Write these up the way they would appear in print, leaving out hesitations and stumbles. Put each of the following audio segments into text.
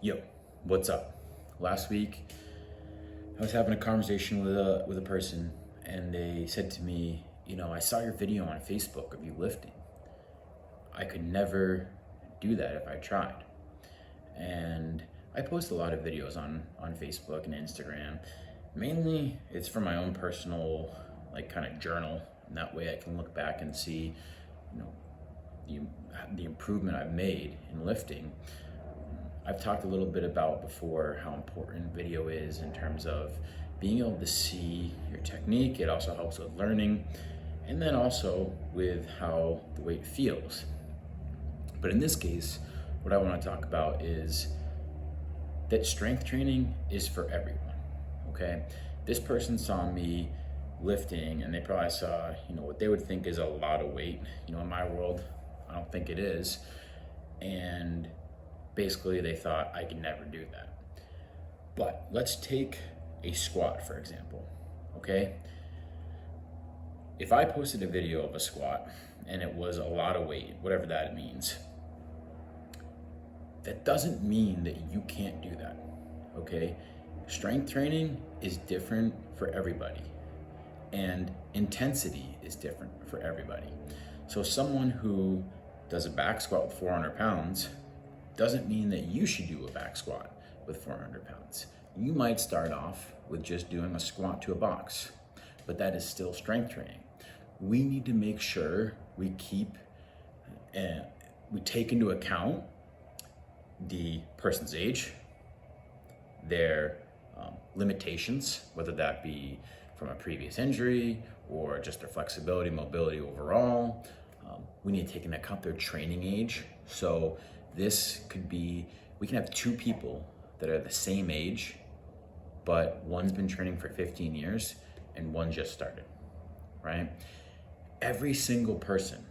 Yo, what's up? Last week, I was having a conversation with a person, and they said to me, I saw your video on Facebook of you lifting. I could never do that if I tried. And I post a lot of videos on Facebook and Instagram. Mainly, it's for my own personal, kind of journal, and that way I can look back and see, you know, the improvement I've made in lifting. I've talked a little bit about before how important video is in terms of being able to see your technique. It also helps with learning, and then also with how the weight feels. But in this case, what I want to talk about is that strength training is for everyone, okay? This person saw me lifting, and they probably saw, what they would think is a lot of weight. In my world, I don't think it is. And basically they thought I could never do that. But let's take a squat, for example, okay? If I posted a video of a squat and it was a lot of weight, whatever that means, that doesn't mean that you can't do that, okay? Strength training is different for everybody, and intensity is different for everybody. So someone who does a back squat with 400 pounds doesn't mean that you should do a back squat with 400 pounds. You might start off with just doing a squat to a box, but that is still strength training. We need to make sure we take into account the person's age, their limitations, whether that be from a previous injury or just their flexibility, mobility overall. We need to take into account their training age. So this could be, we can have two people that are the same age, but one's been training for 15 years and one just started, right? Every single person,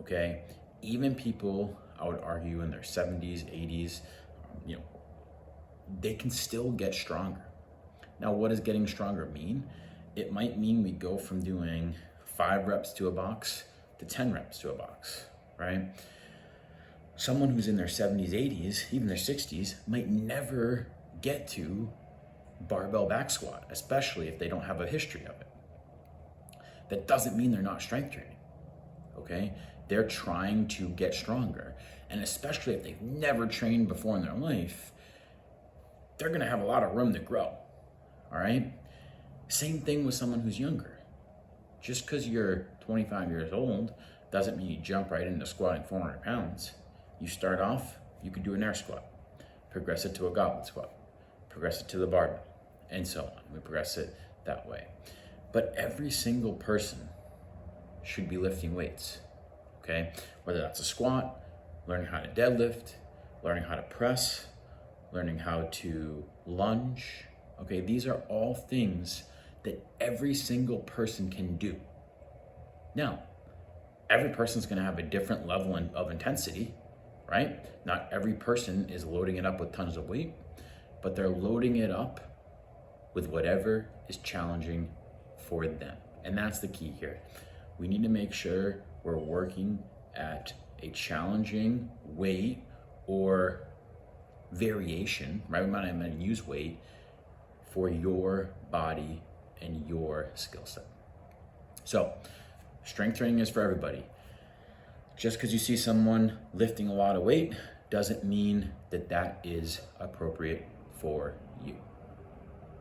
okay? Even people, I would argue in their 70s, 80s, they can still get stronger. Now, what does getting stronger mean? It might mean we go from doing 5 reps to a box to 10 reps to a box, right? Someone who's in their 70s, 80s, even their 60s might never get to barbell back squat, especially if they don't have a history of it. That doesn't mean they're not strength training, okay? They're trying to get stronger. And especially if they've never trained before in their life, they're gonna have a lot of room to grow, all right? Same thing with someone who's younger. Just because you're 25 years old doesn't mean you jump right into squatting 400 pounds. You start off, you could do an air squat, progress it to a goblet squat, progress it to the barbell, and so on. We progress it that way. But every single person should be lifting weights, okay? Whether that's a squat, learning how to deadlift, learning how to press, learning how to lunge, okay? These are all things that every single person can do. Now, every person's gonna have a different level of intensity, right? Not every person is loading it up with tons of weight, but they're loading it up with whatever is challenging for them. And that's the key here. We need to make sure we're working at a challenging weight or variation, right? We might not even use weight for your body and your skill set. So, strength training is for everybody. Just because you see someone lifting a lot of weight doesn't mean that that is appropriate for you.